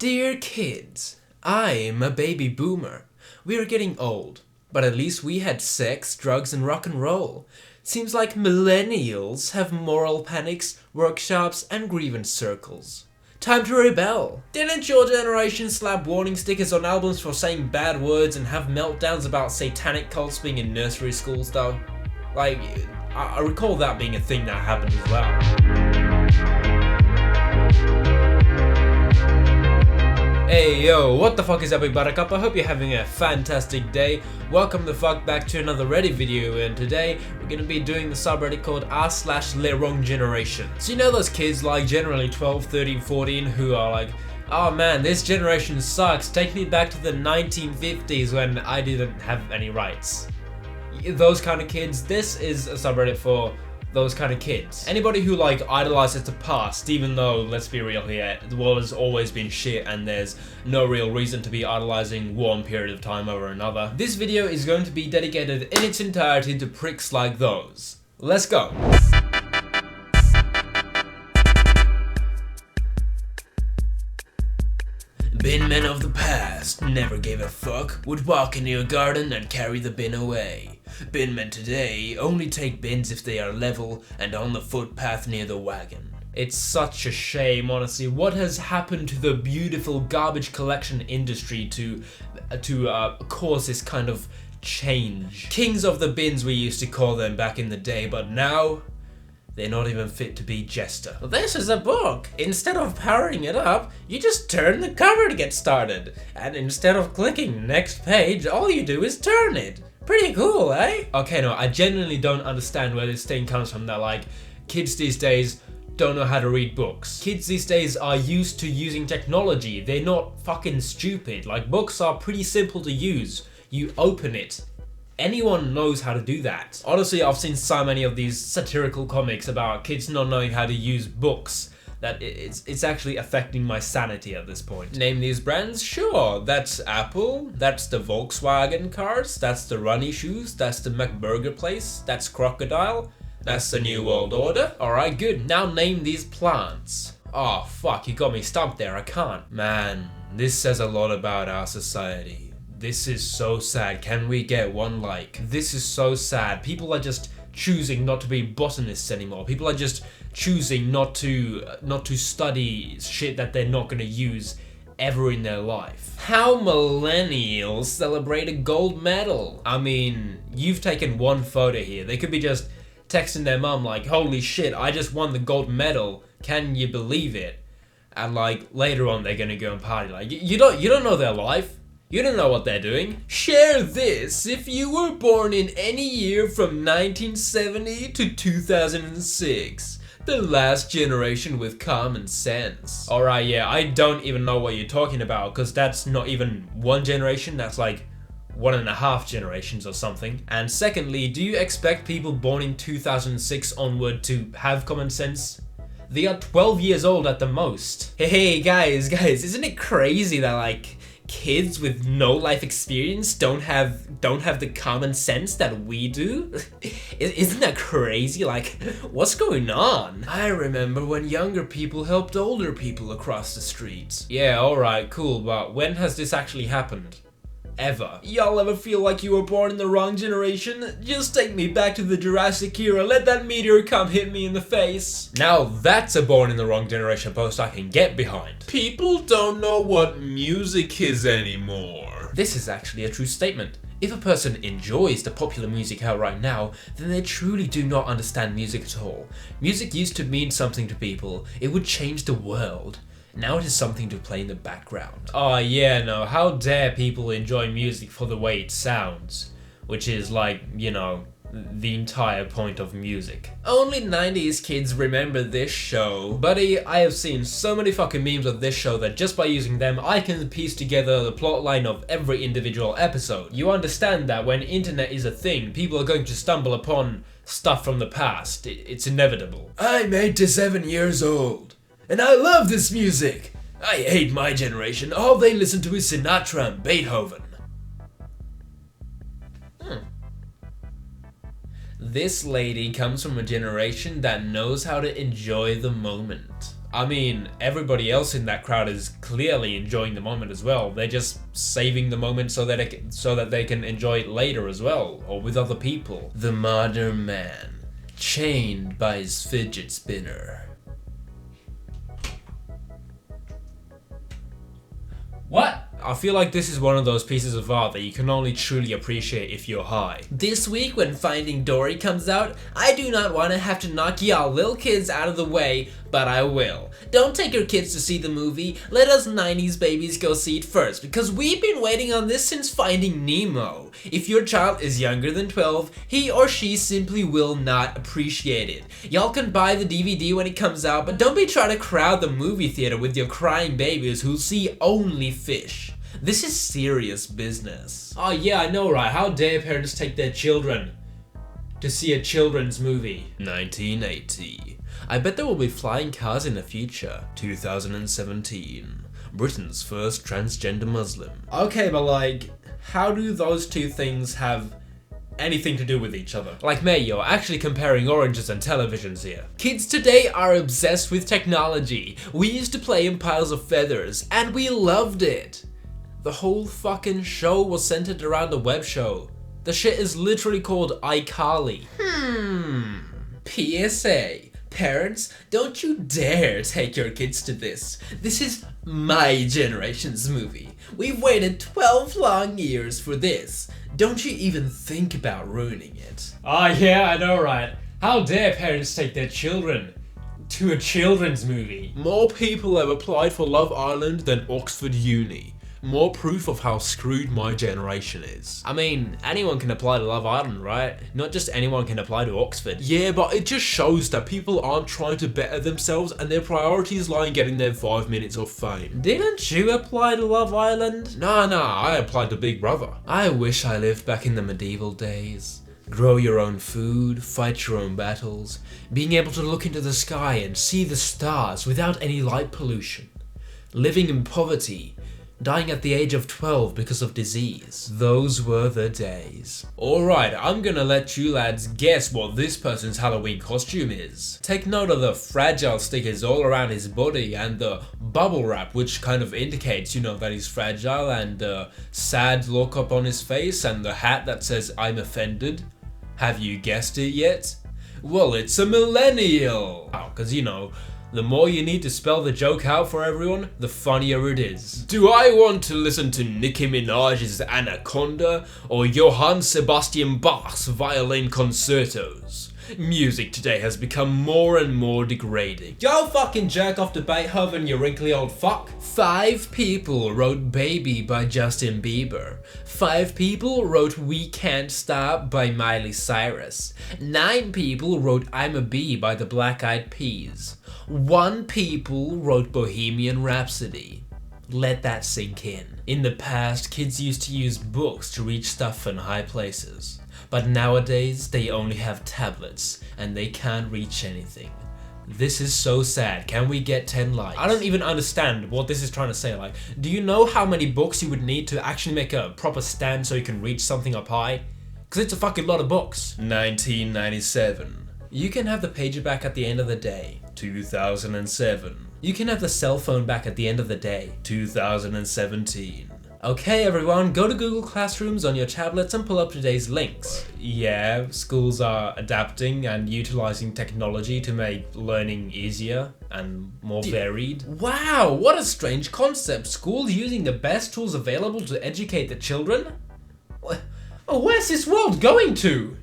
Dear kids, I'm a baby boomer. We are getting old, but at least we had sex, drugs, and rock and roll. Seems like millennials have moral panics, workshops, and grievance circles. Time to rebel. Didn't your generation slap warning stickers on albums for saying bad words and have meltdowns about satanic cults being in nursery schools though? Like, I recall that being a thing that happened as well. Hey yo, what the fuck is up, Buttercup? I hope you're having a fantastic day. Welcome the fuck back to another Reddit video, and today we're gonna be doing the subreddit called r/lewronggeneration. So you know those kids like generally 12, 13, 14 who are like, oh man, this generation sucks, take me back to the 1950s when I didn't have any rights. Those kind of kids, this is a subreddit for those kind of kids. Anybody who like idolizes the past, even though, let's be real here, the world has always been shit and there's no real reason to be idolizing one period of time over another. This video is going to be dedicated in its entirety to pricks like those. Let's go. Bin men of the past never gave a fuck, would walk in your garden and carry the bin away. Bin men today only take bins if they are level and on the footpath near the wagon. It's such a shame, honestly. What has happened to the beautiful garbage collection industry to cause this kind of change? Kings of the bins we used to call them back in the day, but now they're not even fit to be jester. This is a book. Instead of powering it up, you just turn the cover to get started. And instead of clicking next page, all you do is turn it. Pretty cool, eh? Okay, no, I genuinely don't understand where this thing comes from that like, kids these days don't know how to read books. Kids these days are used to using technology. They're not fucking stupid. Like, books are pretty simple to use. You open it. Anyone knows how to do that. Honestly, I've seen so many of these satirical comics about kids not knowing how to use books that it's actually affecting my sanity at this point. Name these brands? Sure, that's Apple, that's the Volkswagen cars, that's the Runny shoes, that's the McBurger place, that's Crocodile, that's the New World Order. Alright, good. Now name these plants. Oh fuck, you got me stumped there, I can't. Man, this says a lot about our society. This is so sad. Can we get one like? This is so sad. People are just choosing not to be botanists anymore. People are just choosing not to study shit that they're not gonna use ever in their life. How millennials celebrate a gold medal? I mean, you've taken one photo here. They could be just texting their mom like, holy shit, I just won the gold medal. Can you believe it? And like later on they're gonna go and party. Like you don't know their life. You don't know what they're doing. Share this if you were born in any year from 1970 to 2006. The last generation with common sense. Alright, yeah, I don't even know what you're talking about, because that's not even one generation, that's like 1.5 generations or something. And secondly, do you expect people born in 2006 onward to have common sense? They are 12 years old at the most. Hey guys, isn't it crazy that like kids with no life experience don't have the common sense that we do? Isn't that crazy? Like, what's going on? I remember when younger people helped older people across the streets. Yeah, alright, cool, but when has this actually happened? Ever. Y'all ever feel like you were born in the wrong generation? Just take me back to the Jurassic era, let that meteor come hit me in the face. Now that's a born in the wrong generation post I can get behind. People don't know what music is anymore. This is actually a true statement. If a person enjoys the popular music out right now, then they truly do not understand music at all. Music used to mean something to people. It would change the world. Now it is something to play in the background. Oh yeah, no, how dare people enjoy music for the way it sounds? Which is like, you know, the entire point of music. Only 90s kids remember this show. Buddy, I have seen so many fucking memes of this show that just by using them, I can piece together the plotline of every individual episode. You understand that when internet is a thing, people are going to stumble upon stuff from the past. It's inevitable. I'm 87 years old. And I love this music! I hate my generation, all they listen to is Sinatra and Beethoven. This lady comes from a generation that knows how to enjoy the moment. I mean, everybody else in that crowd is clearly enjoying the moment as well. They're just saving the moment so that they can enjoy it later as well, or with other people. The modern man, chained by his fidget spinner. What? I feel like this is one of those pieces of art that you can only truly appreciate if you're high. This week when Finding Dory comes out, I do not want to have to knock y'all little kids out of the way, but I will. Don't take your kids to see the movie, let us 90s babies go see it first, because we've been waiting on this since Finding Nemo. If your child is younger than 12, he or she simply will not appreciate it. Y'all can buy the DVD when it comes out, but don't be trying to crowd the movie theater with your crying babies who'll see only fish. This is serious business. Oh yeah, I know, right? How dare parents take their children to see a children's movie? 1980. I bet there will be flying cars in the future. 2017. Britain's first transgender Muslim. Okay, but like, how do those two things have anything to do with each other? Like, mate, you're actually comparing oranges and televisions here. Kids today are obsessed with technology. We used to play in piles of feathers, and we loved it. The whole fucking show was centered around a web show. The shit is literally called iCarly. PSA. Parents, don't you dare take your kids to this. This is my generation's movie. We've waited 12 long years for this. Don't you even think about ruining it. Ah, yeah, I know, right? How dare parents take their children to a children's movie? More people have applied for Love Island than Oxford Uni. More proof of how screwed my generation is. I mean, anyone can apply to Love Island, right? Not just anyone can apply to Oxford. Yeah, but it just shows that people aren't trying to better themselves and their priorities lie in getting their 5 minutes of fame. Didn't you apply to Love Island? Nah, I applied to Big Brother. I wish I lived back in the medieval days. Grow your own food, fight your own battles, being able to look into the sky and see the stars without any light pollution. Living in poverty, dying at the age of 12 because of disease. Those were the days. Alright, I'm gonna let you lads guess what this person's Halloween costume is. Take note of the fragile stickers all around his body and the bubble wrap, which kind of indicates, you know, that he's fragile, and the sad look up on his face, and the hat that says "I'm offended." Have you guessed it yet? Well, it's a millennial! Cause you know, the more you need to spell the joke out for everyone, the funnier it is. Do I want to listen to Nicki Minaj's Anaconda or Johann Sebastian Bach's violin concertos? Music today has become more and more degrading. Yo, fucking jerk off to Beethoven, you wrinkly old fuck. 5 people wrote Baby by Justin Bieber. 5 people wrote We Can't Stop by Miley Cyrus. 9 people wrote I'm a Bee by the Black Eyed Peas. 1 people wrote Bohemian Rhapsody. Let that sink in. In the past, kids used to use books to reach stuff in high places. But nowadays, they only have tablets, and they can't reach anything. This is so sad. Can we get 10 likes? I don't even understand what this is trying to say. Like, do you know how many books you would need to actually make a proper stand so you can reach something up high? Because it's a fucking lot of books. 1997. You can have the pager back at the end of the day. 2007. You can have the cell phone back at the end of the day. 2017. Okay everyone, go to Google Classrooms on your tablets and pull up today's links. Yeah, schools are adapting and utilizing technology to make learning easier and more varied. Wow, what a strange concept. Schools using the best tools available to educate the children? Where's this world going to?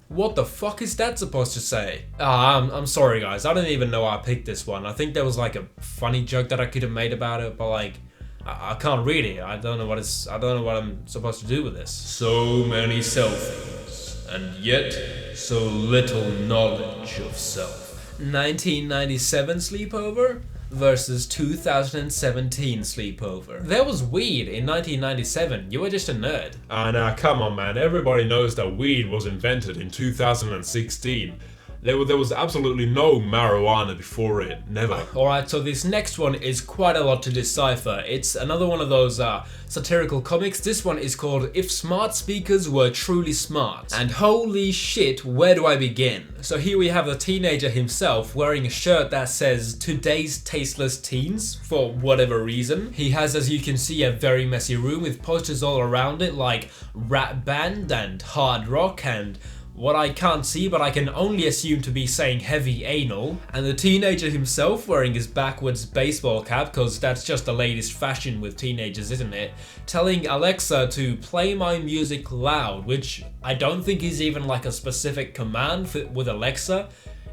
What the fuck is that supposed to say? I'm sorry guys, I don't even know why I picked this one. I think there was like a funny joke that I could have made about it, but like, I can't read it. I don't know what I'm supposed to do with this. So many self-things, and yet so little knowledge of self. 1997 sleepover versus 2017 sleepover. There was weed in 1997. You were just a nerd. Now come on man, everybody knows that weed was invented in 2016. There was absolutely no marijuana before it, never. Alright, so this next one is quite a lot to decipher. It's another one of those satirical comics. This one is called If Smart Speakers Were Truly Smart. And holy shit, where do I begin? So here we have the teenager himself wearing a shirt that says "Today's Tasteless Teens" for whatever reason. He has, as you can see, a very messy room with posters all around it like rap band and hard rock and what I can't see but I can only assume to be saying heavy anal, and the teenager himself wearing his backwards baseball cap, cause that's just the latest fashion with teenagers, isn't it? Telling Alexa to play my music loud, which I don't think is even like a specific command with Alexa.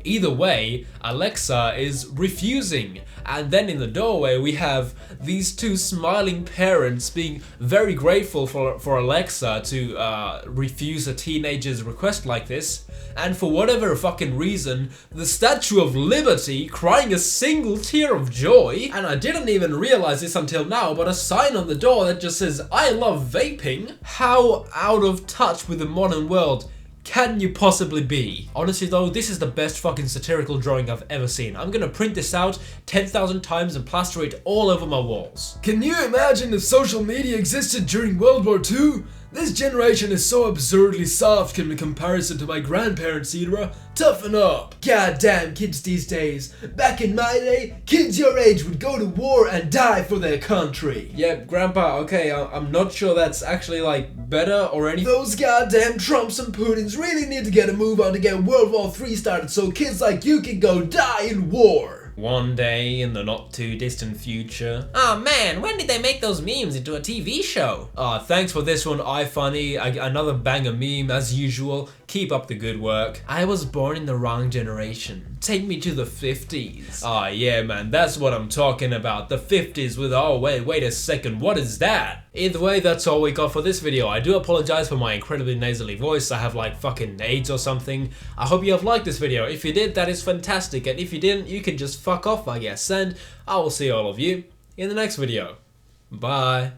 Either way, Alexa is refusing, and then in the doorway we have these two smiling parents being very grateful for Alexa to refuse a teenager's request like this, and for whatever fucking reason, the Statue of Liberty crying a single tear of joy, and I didn't even realize this until now, but a sign on the door that just says "I love vaping." How out of touch with the modern world can you possibly be? Honestly though, this is the best fucking satirical drawing I've ever seen. I'm gonna print this out 10,000 times and plaster it all over my walls. Can you imagine if social media existed during World War II? This generation is so absurdly soft in comparison to my grandparents' era. Toughen up. Goddamn kids these days. Back in my day, kids your age would go to war and die for their country. Yeah, Grandpa, okay, I'm not sure that's actually like better or anything. Those goddamn Trumps and Putins really need to get a move on to get World War III started so kids like you can go die in war. One day in the not too distant future. Oh man, when did they make those memes into a TV show? Thanks for this one, iFunny. Another banger meme as usual. Keep up the good work. I was born in the wrong generation. Take me to the 50s. Yeah man, that's what I'm talking about. The 50s with, oh wait a second, what is that? Either way, that's all we got for this video. I do apologize for my incredibly nasally voice. I have like fucking AIDS or something. I hope you have liked this video. If you did, that is fantastic. And if you didn't, you can just fuck off, I guess. And I will see all of you in the next video. Bye.